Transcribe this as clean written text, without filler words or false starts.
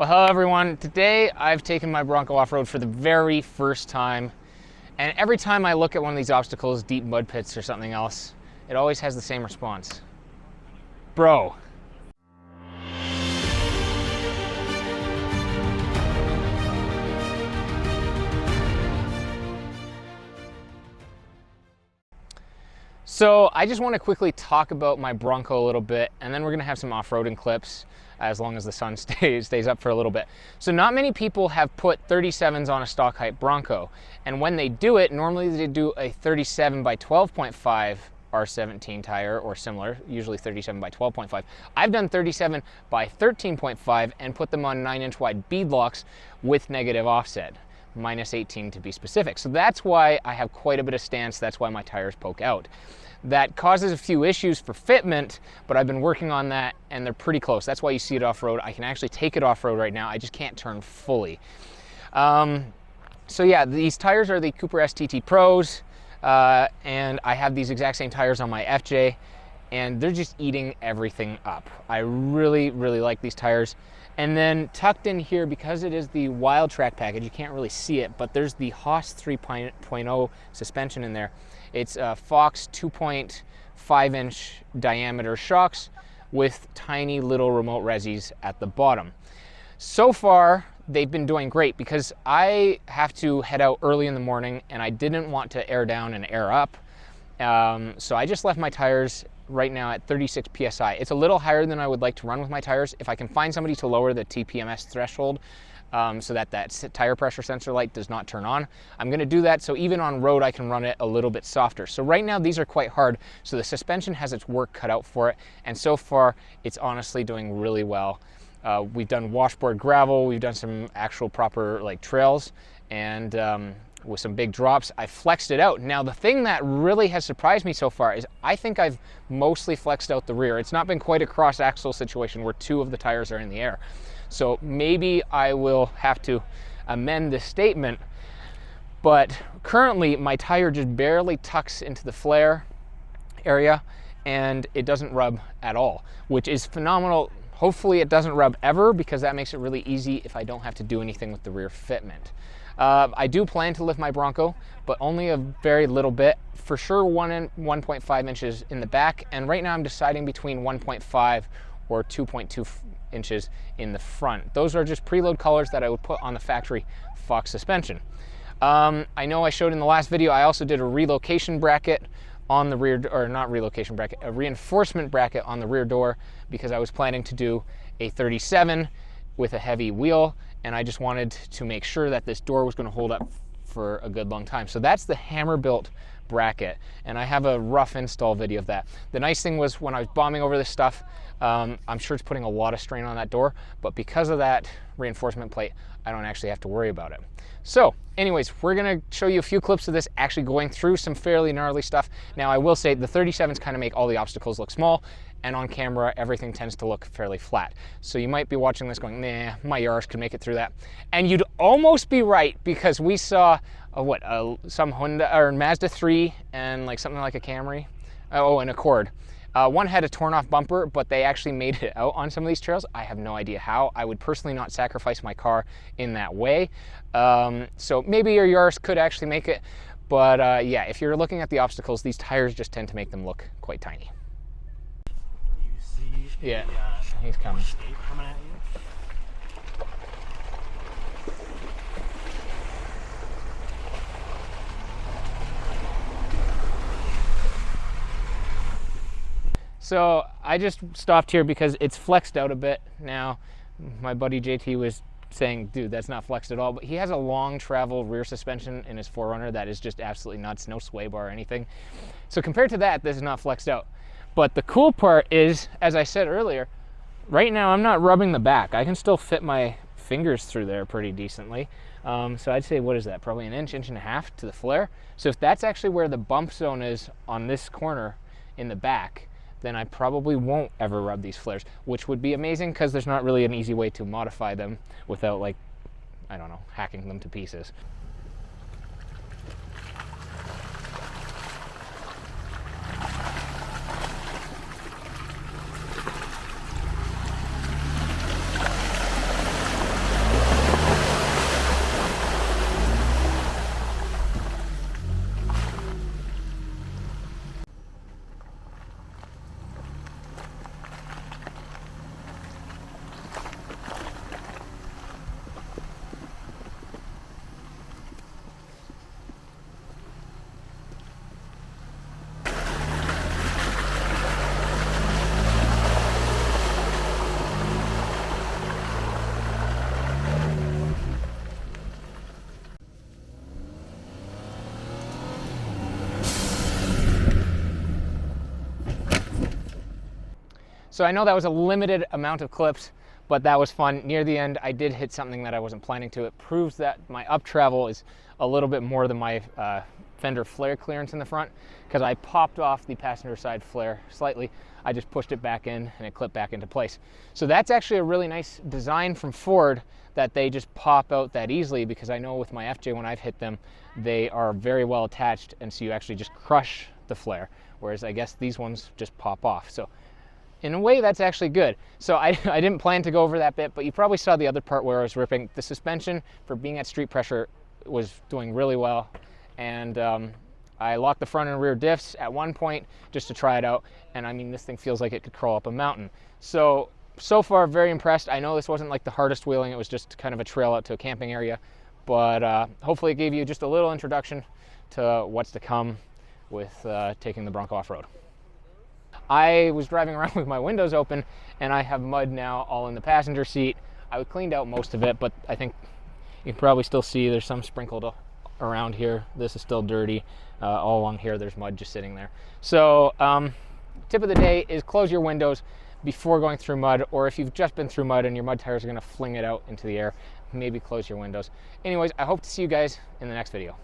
Well, hello everyone. Today I've taken my Bronco off-road for the very first time, and every time I look at one of these obstacles, deep mud pits or something else, it always has the same response. Bro. So I just want to quickly talk about my Bronco a little bit, and then we're going to have some off-roading clips as long as the sun stays up for a little bit. So not many people have put 37s on a stock height Bronco, and when they do it, normally they do a 37 by 12.5 R17 tire or similar, usually 37 by 12.5. I've done 37 by 13.5 and put them on 9-inch wide beadlocks with negative offset, minus 18 to be specific. So that's why I have quite a bit of stance. That's why my tires poke out. That causes a few issues for fitment, but I've been working on that and they're pretty close. That's why you see it off-road. I can actually take it off-road right now. I just can't turn fully. So yeah, these tires are the Cooper STT Pros, and I have these exact same tires on my FJ, and they're just eating everything up. I really, really like these tires. And then tucked in here, because it is the Wild Track package, you can't really see it, but there's the Haas 3.0 suspension in there. It's Fox 2.5-inch diameter shocks with tiny little remote resis at the bottom. So far, they've been doing great because I have to head out early in the morning and I didn't want to air down and air up. So I just left my tires right now at 36 PSI. It's a little higher than I would like to run with my tires. If I can find somebody to lower the TPMS threshold so that tire pressure sensor light does not turn on, I'm gonna do that so even on road I can run it a little bit softer. So right now these are quite hard, so the suspension has its work cut out for it, and so far it's honestly doing really well. We've done washboard gravel, we've done some actual proper like trails, and with some big drops, I flexed it out. Now the thing that really has surprised me so far is I think I've mostly flexed out the rear. It's not been quite a cross axle situation where two of the tires are in the air. So maybe I will have to amend this statement, but currently my tire just barely tucks into the flare area and it doesn't rub at all, which is phenomenal. Hopefully it doesn't rub ever, because that makes it really easy if I don't have to do anything with the rear fitment. I do plan to lift my Bronco, but only a very little bit. For sure 1.5 inches in the back, and right now I'm deciding between 1.5 or 2.2 inches in the front. Those are just preload colors that I would put on the factory Fox suspension. I know I showed in the last video, I also did a relocation bracket on the rear, or not relocation bracket, a reinforcement bracket on the rear door, because I was planning to do a 37 with a heavy wheel, and I just wanted to make sure that this door was going to hold up for a good long time. So that's the hammer built bracket, and I have a rough install video of that. The nice thing was when I was bombing over this stuff, I'm sure it's putting a lot of strain on that door, but because of that reinforcement plate, I don't actually have to worry about it. So anyways, we're gonna show you a few clips of this actually going through some fairly gnarly stuff. Now I will say the 37s kind of make all the obstacles look small, and on camera everything tends to look fairly flat. So you might be watching this going, nah, my Yaris could make it through that. And you'd almost be right, because we saw some Honda or Mazda 3 and like something like a Camry, an Accord. One had a torn off bumper, but they actually made it out on some of these trails. I have no idea how. I would personally not sacrifice my car in that way. So maybe your Yaris could actually make it, but yeah, if you're looking at the obstacles, these tires just tend to make them look quite tiny. Yeah, he's coming. Coming at you. So I just stopped here because it's flexed out a bit. Now, my buddy JT was saying, dude, that's not flexed at all, but he has a long travel rear suspension in his 4Runner that is just absolutely nuts, no sway bar or anything. So compared to that, this is not flexed out. But the cool part is, as I said earlier, right now I'm not rubbing the back. I can still fit my fingers through there pretty decently. So I'd say, what is that? Probably an inch and a half to the flare. So if that's actually where the bump zone is on this corner in the back, then I probably won't ever rub these flares, which would be amazing because there's not really an easy way to modify them without, like, I don't know, hacking them to pieces. So I know that was a limited amount of clips, but that was fun. Near the end, I did hit something that I wasn't planning to. It proves that my up travel is a little bit more than my fender flare clearance in the front, because I popped off the passenger side flare slightly. I just pushed it back in and it clipped back into place. So that's actually a really nice design from Ford, that they just pop out that easily, because I know with my FJ, when I've hit them, they are very well attached, and so you actually just crush the flare, whereas I guess these ones just pop off. So in a way, that's actually good. So I didn't plan to go over that bit, but you probably saw the other part where I was ripping. The suspension, for being at street pressure, was doing really well, and I locked the front and rear diffs at one point just to try it out, and I mean, this thing feels like it could crawl up a mountain. So far, very impressed. I know this wasn't like the hardest wheeling, it was just kind of a trail out to a camping area, but hopefully it gave you just a little introduction to what's to come with taking the Bronco off-road. I was driving around with my windows open, and I have mud now all in the passenger seat. I cleaned out most of it, but I think you can probably still see there's some sprinkled around here. This is still dirty. All along here, there's mud just sitting there. So tip of the day is close your windows before going through mud, or if you've just been through mud and your mud tires are gonna fling it out into the air, maybe close your windows. Anyways, I hope to see you guys in the next video.